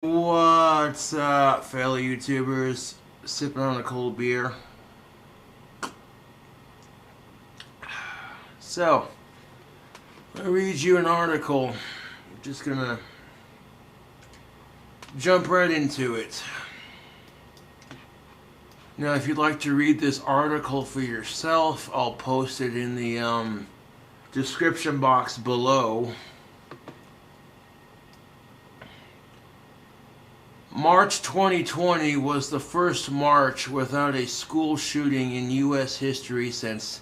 What's up, fellow YouTubers? Sipping on a cold beer. So, I'll read you an article. I'm just gonna jump right into it. Now, if you'd like to read this article for yourself, I'll post it in the description box below. March 2020 was the first March without a school shooting in U.S. history since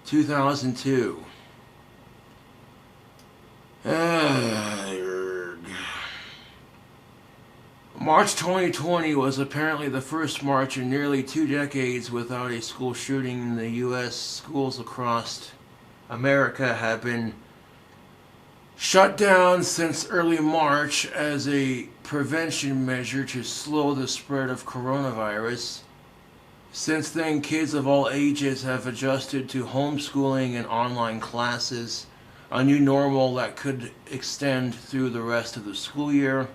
2002. March 2020 was apparently the first March in nearly 2 decades without a school shooting in the U.S. Schools across America have been shut down since early March as a prevention measure to slow the spread of coronavirus. Since then, kids of all ages have adjusted to homeschooling and online classes, a new normal that could extend through the rest of the school year.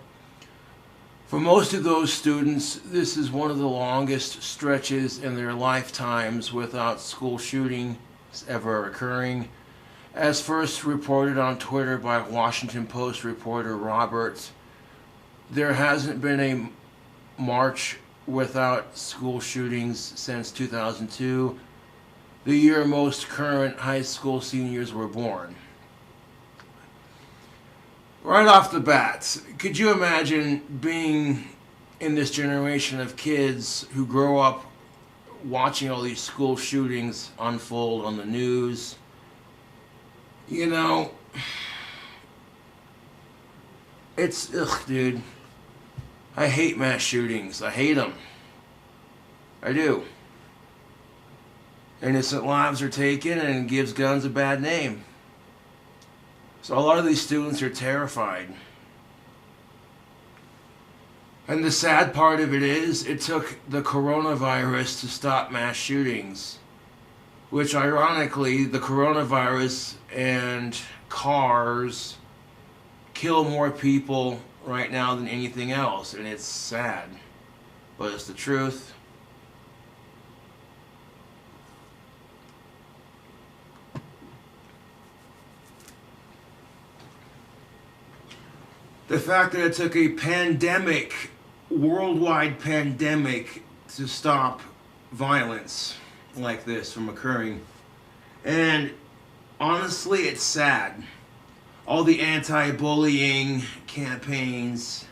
For most of those students, this is one of the longest stretches in their lifetimes without school shootings ever occurring. As first reported on Twitter by Washington Post reporter Robert, there hasn't been a March without school shootings since 2002, the year most current high school seniors were born. Right off the bat, could you imagine being in this generation of kids who grow up watching all these school shootings unfold on the news? You know, it's, dude. I hate mass shootings. I hate them. I do. Innocent lives are taken and it gives guns a bad name. So a lot of these students are terrified. And the sad part of it is, it took the coronavirus to stop mass shootings. Which ironically, the coronavirus and cars kill more people right now than anything else, and it's sad, but it's the truth. The fact that it took a pandemic, worldwide pandemic, to stop violence like this from occurring. And honestly, it's sad. All the anti-bullying campaigns,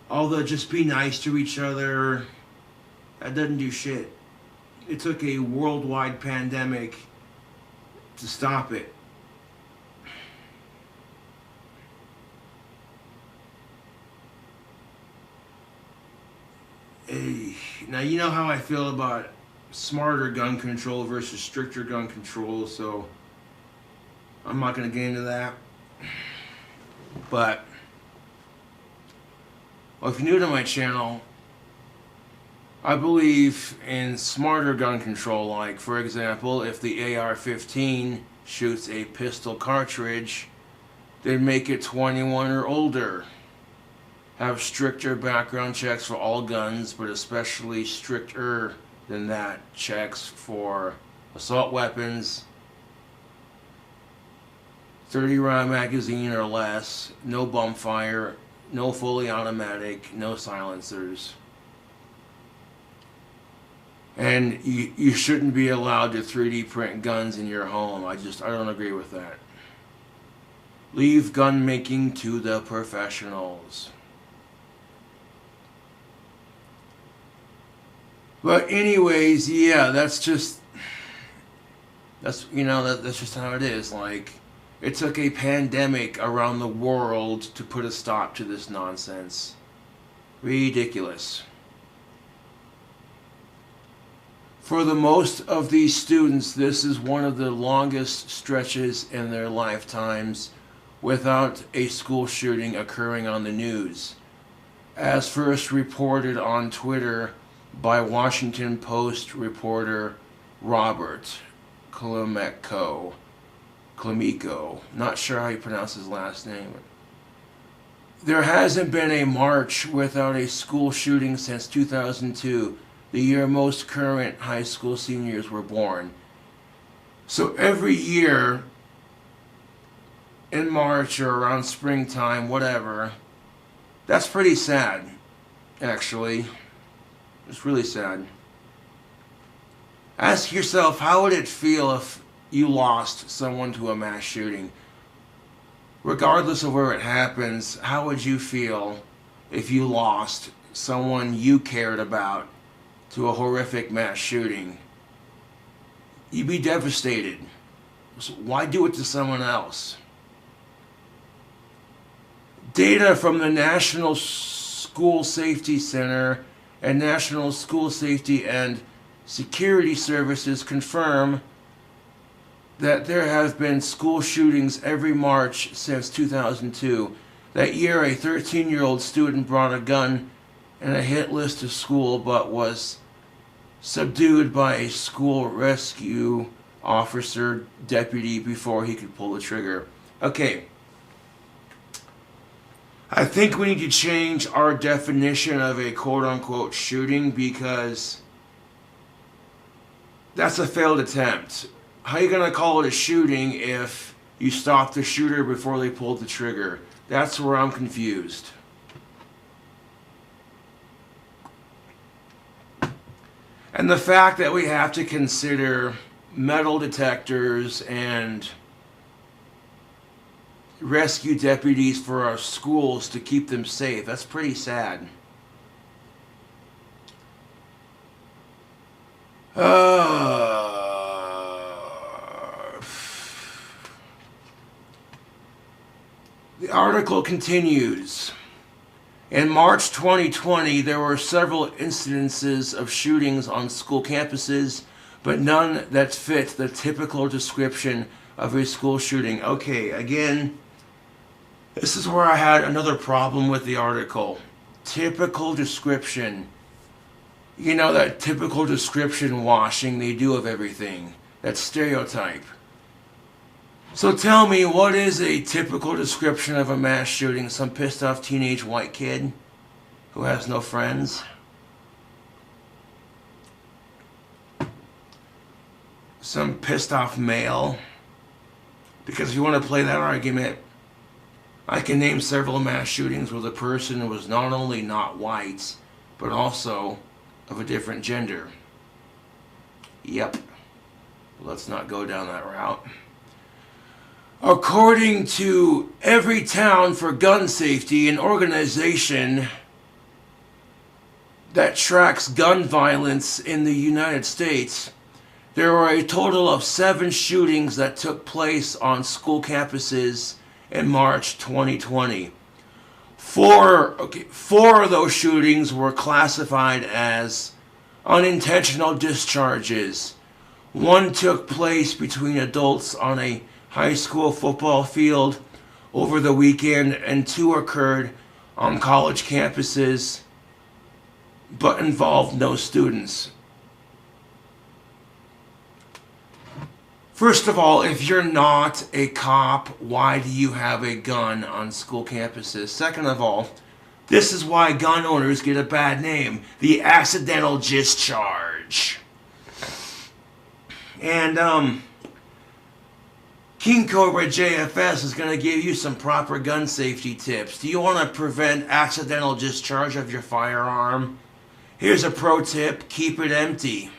all the just be nice to each other, that doesn't do shit. It took a worldwide pandemic to stop it. Now, you know how I feel about smarter gun control versus stricter gun control, so I'm not going to get into that. But, well, if you're new to my channel, I believe in smarter gun control. Like, for example, if the AR-15 shoots a pistol cartridge, then make it 21 or older. Have stricter background checks for all guns, but especially stricter than that checks for assault weapons, 30 round magazine or less, no bump fire, no fully automatic, no silencers. And you shouldn't be allowed to 3D print guns in your home. I don't agree with that. Leave gun making to the professionals. But anyways, yeah, that's just how it is. Like, it took a pandemic around the world to put a stop to this nonsense. Ridiculous. For the most of these students, this is one of the longest stretches in their lifetimes without a school shooting occurring on the news. As first reported on Twitter by Washington Post reporter Robert Klimico. Not sure how you pronounce his last name. There hasn't been a march without a school shooting since 2002, the year most current high school seniors were born. So every year in March or around springtime, whatever, that's pretty sad, actually. It's really sad. Ask yourself, how would it feel if you lost someone to a mass shooting? Regardless of where it happens, how would you feel if you lost someone you cared about to a horrific mass shooting? You'd be devastated. So why do it to someone else? Data from the National School Safety Center and National School Safety and Security Services confirm that there have been school shootings every March since 2002. That year, a 13-year-old student brought a gun and a hit list to school but was subdued by a school rescue officer deputy before he could pull the trigger. Okay. I think we need to change our definition of a quote-unquote shooting, because that's a failed attempt. How are you going to call it a shooting if you stopped the shooter before they pulled the trigger? That's where I'm confused. And the fact that we have to consider metal detectors and rescue deputies for our schools to keep them safe, that's pretty sad. The article continues. In March 2020, there were several incidences of shootings on school campuses, but none that fit the typical description of a school shooting. Okay, again, this is where I had another problem with the article. Typical description. You know, that typical description washing they do of everything. That stereotype. So tell me, what is a typical description of a mass shooting? Some pissed off teenage white kid who has no friends? Some pissed off male? Because if you want to play that argument, I can name several mass shootings where the person was not only not white, but also of a different gender. Yep. Let's not go down that route. According to Every Town for Gun Safety, an organization that tracks gun violence in the United States, there were a total of 7 shootings that took place on school campuses in March 2020. Four of those shootings were classified as unintentional discharges. One took place between adults on a high school football field over the weekend, and 2 occurred on college campuses but involved no students. First of all, if you're not a cop, why do you have a gun on school campuses? Second of all, this is why gun owners get a bad name: the accidental discharge. And King Cobra JFS is going to give you some proper gun safety tips. Do you want to prevent accidental discharge of your firearm? Here's a pro tip: keep it empty.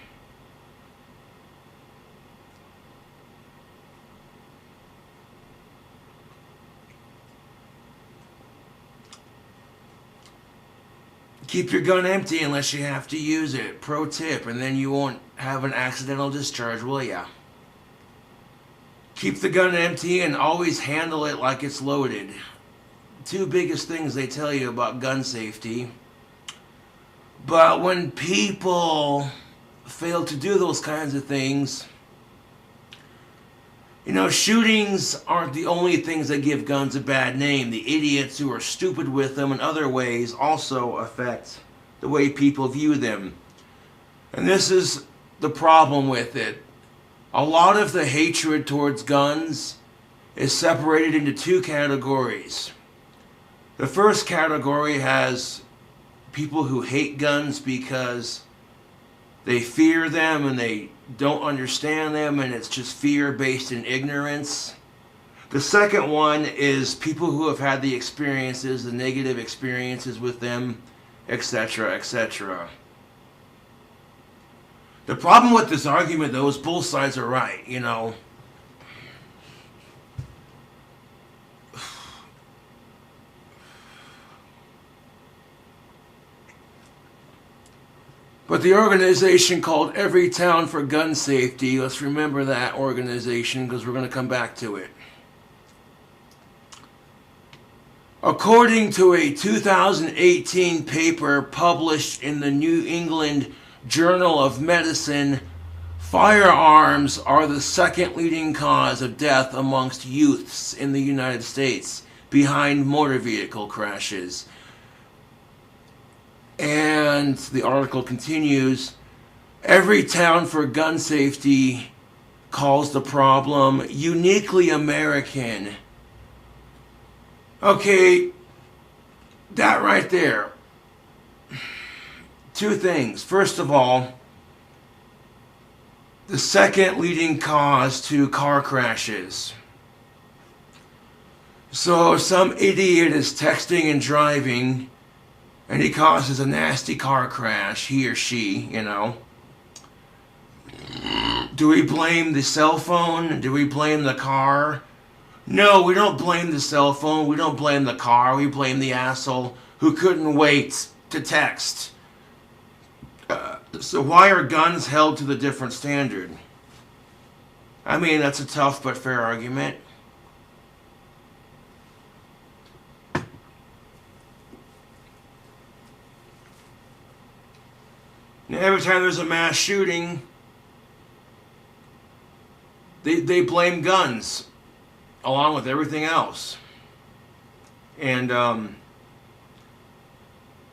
Keep your gun empty unless you have to use it. Pro tip, and then you won't have an accidental discharge, will ya? Keep the gun empty and always handle it like it's loaded. 2 biggest things they tell you about gun safety. But when people fail to do those kinds of things, you know, shootings aren't the only things that give guns a bad name. The idiots who are stupid with them in other ways also affect the way people view them. And this is the problem with it. A lot of the hatred towards guns is separated into 2 categories. The first category has people who hate guns because they fear them and they don't understand them, and it's just fear based in ignorance. The second one is people who have had the experiences, the negative experiences with them, etc., etc. The problem with this argument, though, is both sides are right, you know. But the organization called Every Town for Gun Safety, let's remember that organization because we're going to come back to it. According to a 2018 paper published in the New England Journal of Medicine, firearms are the second leading cause of death amongst youths in the United States, behind motor vehicle crashes. And the article continues, Every Town for Gun Safety calls the problem uniquely American. Okay, that right there. Two things. First of all, the second leading cause to car crashes. So if some idiot is texting and driving and he causes a nasty car crash, he or she, you know, do we blame the cell phone? Do we blame the car? No, we don't blame the cell phone. We don't blame the car. We blame the asshole who couldn't wait to text. So why are guns held to the different standard? I mean, that's a tough but fair argument. Now, every time there's a mass shooting, they blame guns along with everything else. And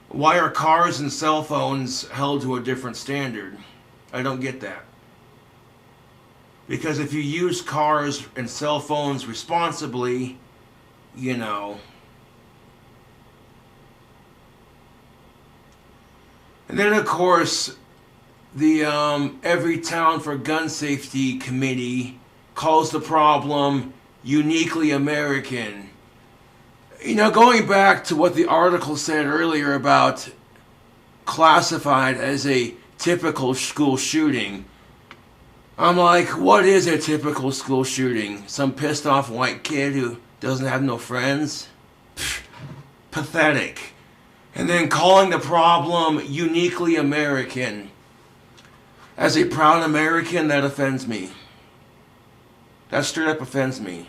why are cars and cell phones held to a different standard? I don't get that. Because if you use cars and cell phones responsibly, you know. And then, of course, the Every Town for Gun Safety Committee calls the problem uniquely American. You know, going back to what the article said earlier about classified as a typical school shooting, I'm like, what is a typical school shooting? Some pissed off white kid who doesn't have no friends? Pfft, pathetic. And then calling the problem uniquely American. As a proud American, that offends me. That straight up offends me.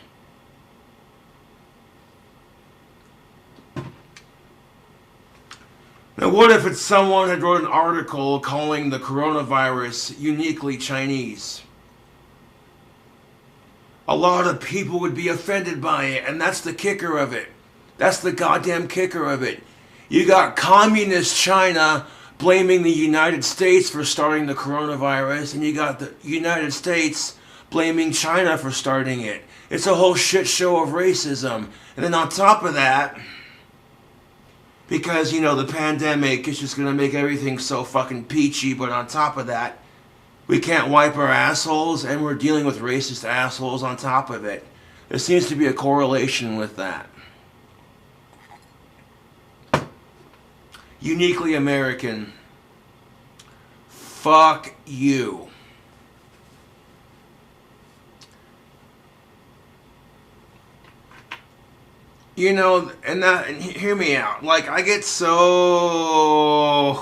Now, what if it's someone who wrote an article calling the coronavirus uniquely Chinese? A lot of people would be offended by it, and that's the kicker of it. That's the goddamn kicker of it. You got communist China blaming the United States for starting the coronavirus, and you got the United States blaming China for starting it. It's a whole shit show of racism. And then on top of that, because, you know, the pandemic is just going to make everything so fucking peachy, but on top of that, we can't wipe our assholes, and we're dealing with racist assholes on top of it. There seems to be a correlation with that. Uniquely American. Fuck you. You know, and hear me out. Like, I get so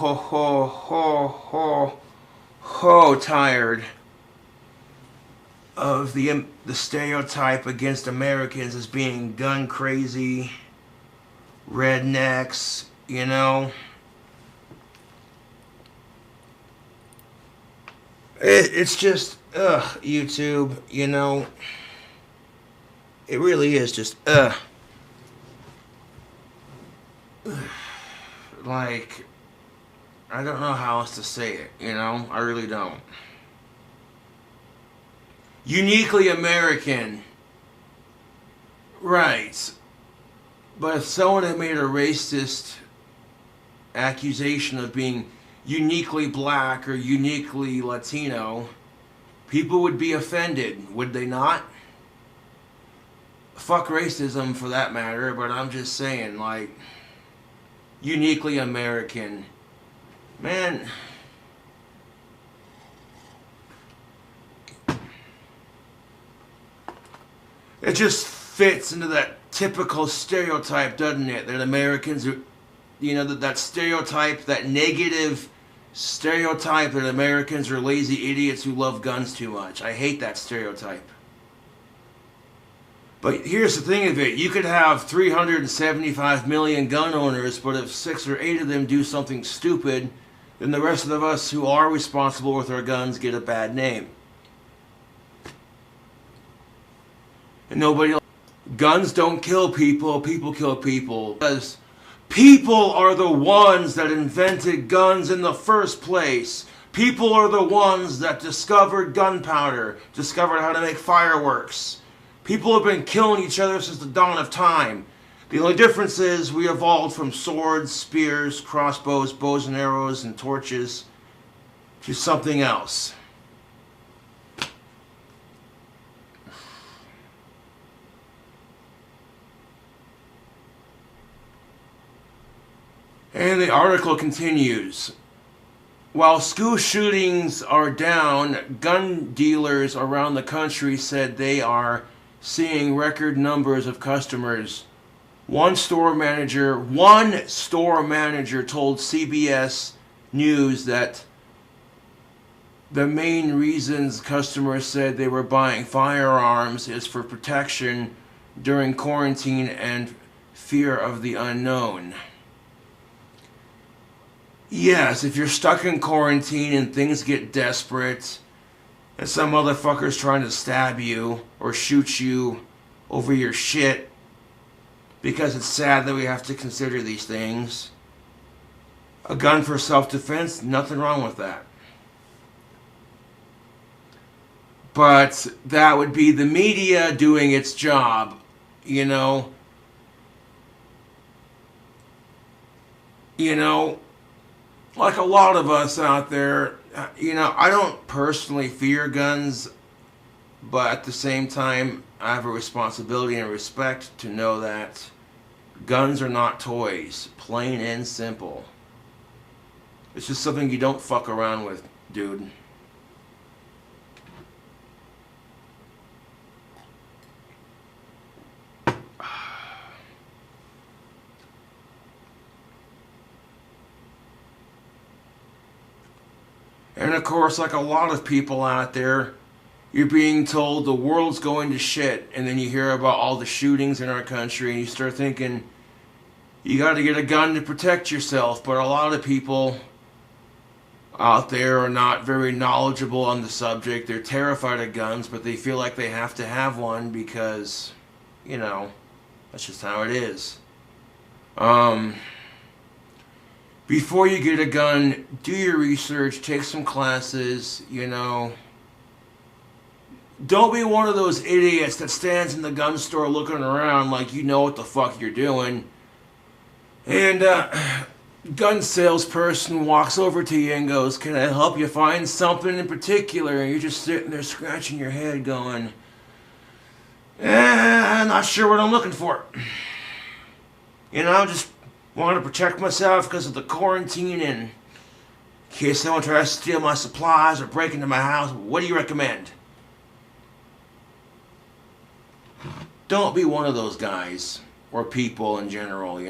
tired of the stereotype against Americans as being gun crazy, rednecks, you know. It's just, YouTube, you know. It really is just, like, I don't know how else to say it, you know? I really don't. Uniquely American. Right. But if someone had made a racist accusation of being uniquely black or uniquely Latino, people would be offended, would they not? Fuck racism for that matter, but I'm just saying, like, uniquely American. Man, it just fits into that typical stereotype, doesn't it? That Americans are, that stereotype, that negative stereotype that Americans are lazy idiots who love guns too much. I hate that stereotype. But here's the thing of it. You could have 375 million gun owners, but if 6 or 8 of them do something stupid, then the rest of us who are responsible with our guns get a bad name. And nobody... Guns don't kill people, people kill people. Because people are the ones that invented guns in the first place. People are the ones that discovered gunpowder, discovered how to make fireworks. People have been killing each other since the dawn of time. The only difference is we evolved from swords, spears, crossbows, bows and arrows, and torches to something else. And the article continues. While school shootings are down, gun dealers around the country said they are seeing record numbers of customers. One store manager told CBS News that the main reasons customers said they were buying firearms is for protection during quarantine and fear of the unknown. Yes, if you're stuck in quarantine and things get desperate and some motherfucker's trying to stab you or shoot you over your shit, because it's sad that we have to consider these things. A gun for self-defense, nothing wrong with that. But that would be the media doing its job, like a lot of us out there, I don't personally fear guns, but at the same time, I have a responsibility and respect to know that guns are not toys, plain and simple. It's just something you don't fuck around with, dude. And of course, like a lot of people out there, you're being told the world's going to shit, and then you hear about all the shootings in our country, and you start thinking, you got to get a gun to protect yourself. But a lot of people out there are not very knowledgeable on the subject. They're terrified of guns, but they feel like they have to have one because, that's just how it is. Before you get a gun, do your research, take some classes, Don't be one of those idiots that stands in the gun store looking around like you know what the fuck you're doing. And gun salesperson walks over to you and goes, "Can I help you find something in particular?" And you're just sitting there scratching your head going, I'm not sure what I'm looking for. Just want to protect myself because of the quarantine and in case someone tries to steal my supplies or break into my house. What do you recommend? Don't be one of those guys or people in general,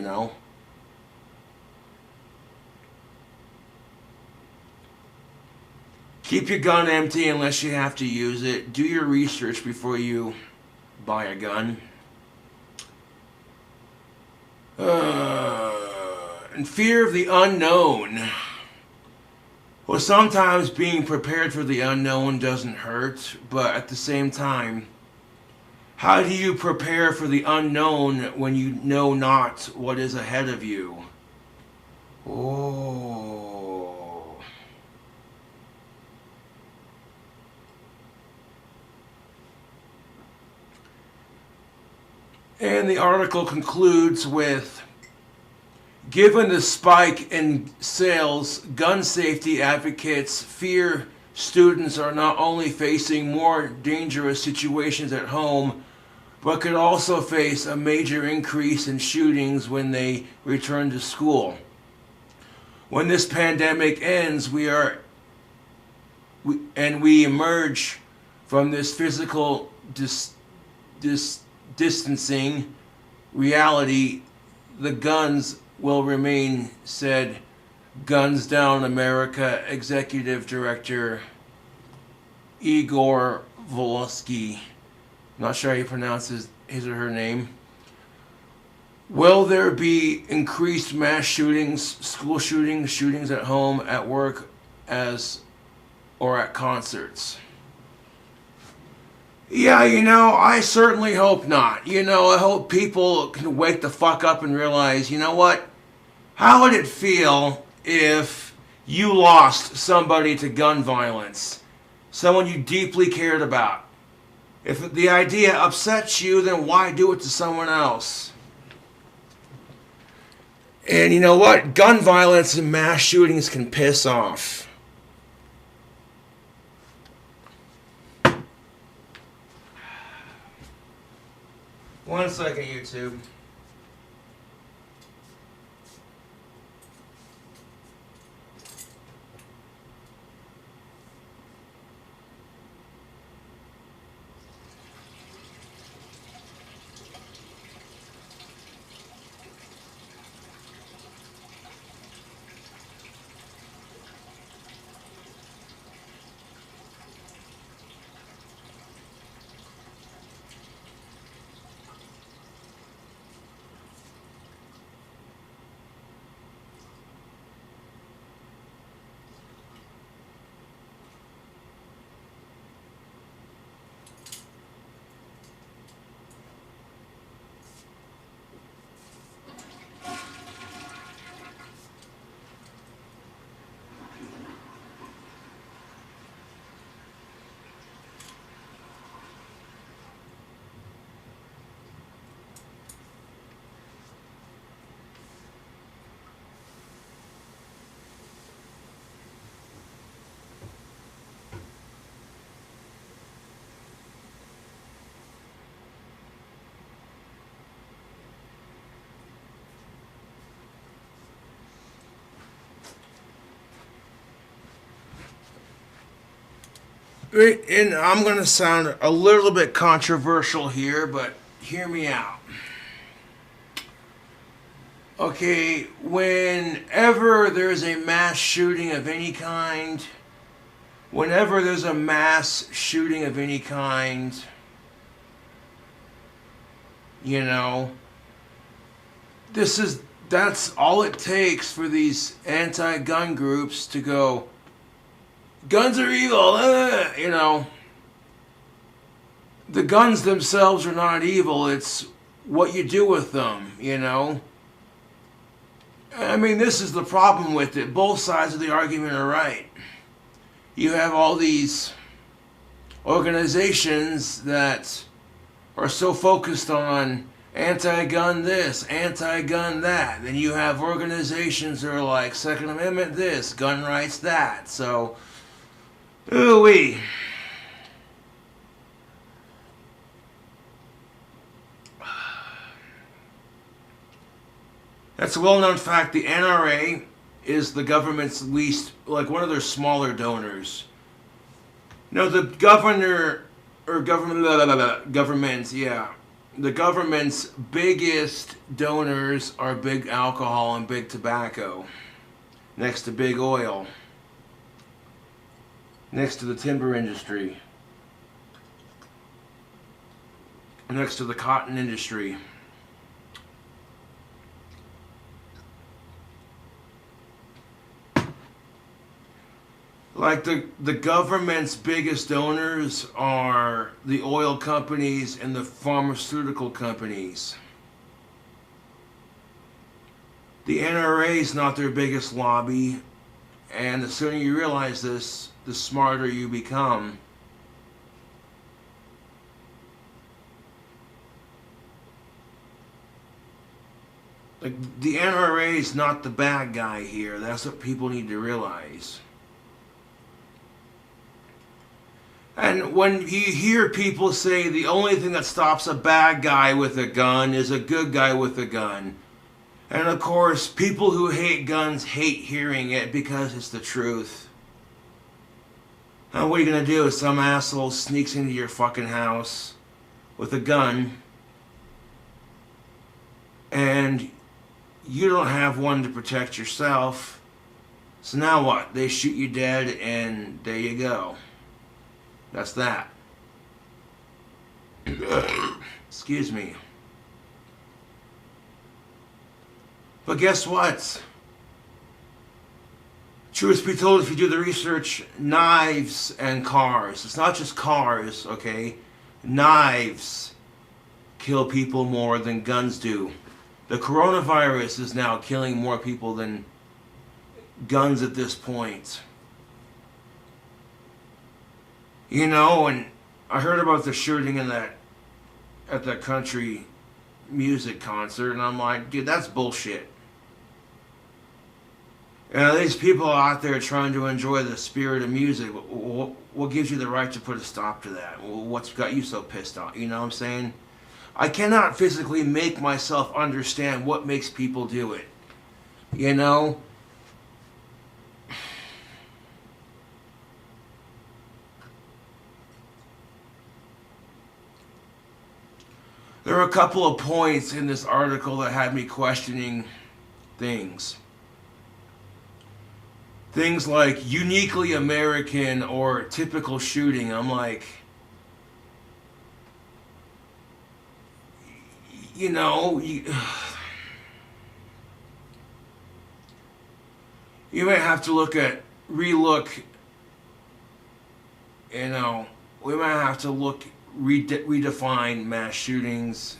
Keep your gun empty unless you have to use it. Do your research before you buy a gun. And fear of the unknown. Well, sometimes being prepared for the unknown doesn't hurt, but at the same time, how do you prepare for the unknown when you know not what is ahead of you? Oh. And the article concludes with, given the spike in sales, gun safety advocates fear students are not only facing more dangerous situations at home, but could also face a major increase in shootings when they return to school. When this pandemic ends, we emerge from this physical distancing reality, the guns will remain, said Guns Down America Executive Director Igor Volosky. Not sure how you pronounce his or her name. Will there be increased mass shootings, school shootings, shootings at home, at work, or at concerts? Yeah, I certainly hope not. I hope people can wake the fuck up and realize, you know what? How would it feel if you lost somebody to gun violence? Someone you deeply cared about. If the idea upsets you, then why do it to someone else? And you know what? Gun violence and mass shootings can piss off. One second, YouTube. And I'm going to sound a little bit controversial here, but hear me out. Okay, whenever there's a mass shooting of any kind, that's all it takes for these anti-gun groups to go, guns are evil, The guns themselves are not evil, it's what you do with them, I mean, this is the problem with it. Both sides of the argument are right. You have all these organizations that are so focused on anti-gun this, anti-gun that. Then you have organizations that are like Second Amendment this, gun rights that. So, ooh-wee. That's a well-known fact. The NRA is the government's one of their smaller donors. The government's biggest donors are big alcohol and big tobacco, next to big oil, next to the timber industry, next to the cotton industry. Like the government's biggest donors are the oil companies and the pharmaceutical companies. The NRA is not their biggest lobby, and the sooner you realize this, the smarter you become. Like, the NRA is not the bad guy here. That's what people need to realize. And when you hear people say the only thing that stops a bad guy with a gun is a good guy with a gun. And of course, people who hate guns hate hearing it because it's the truth. And what are you going to do if some asshole sneaks into your fucking house with a gun and you don't have one to protect yourself? So now what? They shoot you dead and there you go. That's that. Excuse me. But guess what? Truth be told, if you do the research, knives and cars. It's not just cars, okay? Knives kill people more than guns do. The coronavirus is now killing more people than guns at this point. You know, and I heard about the shooting in at that country music concert, and I'm like, dude, that's bullshit. You know, these people out there trying to enjoy the spirit of music, what gives you the right to put a stop to that? What's got you so pissed off? You know what I'm saying? I cannot physically make myself understand what makes people do it. You know? There are a couple of points in this article that had me questioning things. Things like uniquely American or typical shooting. I'm like, you know, you might have to relook, you know, we might have to redefine mass shootings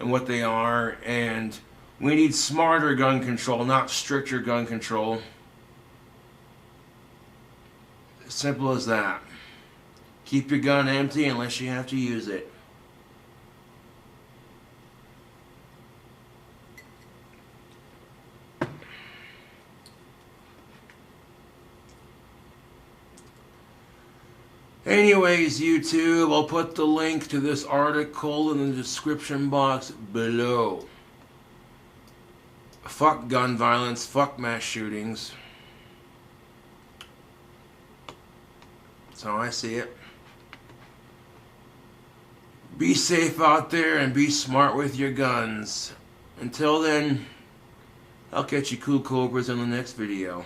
and what they are, and we need smarter gun control, not stricter gun control. Simple as that. Keep your gun empty unless you have to use it. Anyways, YouTube, I'll put the link to this article in the description box below. Fuck gun violence, fuck mass shootings. That's how I see it. Be safe out there and be smart with your guns. Until then, I'll catch you cool cobras in the next video.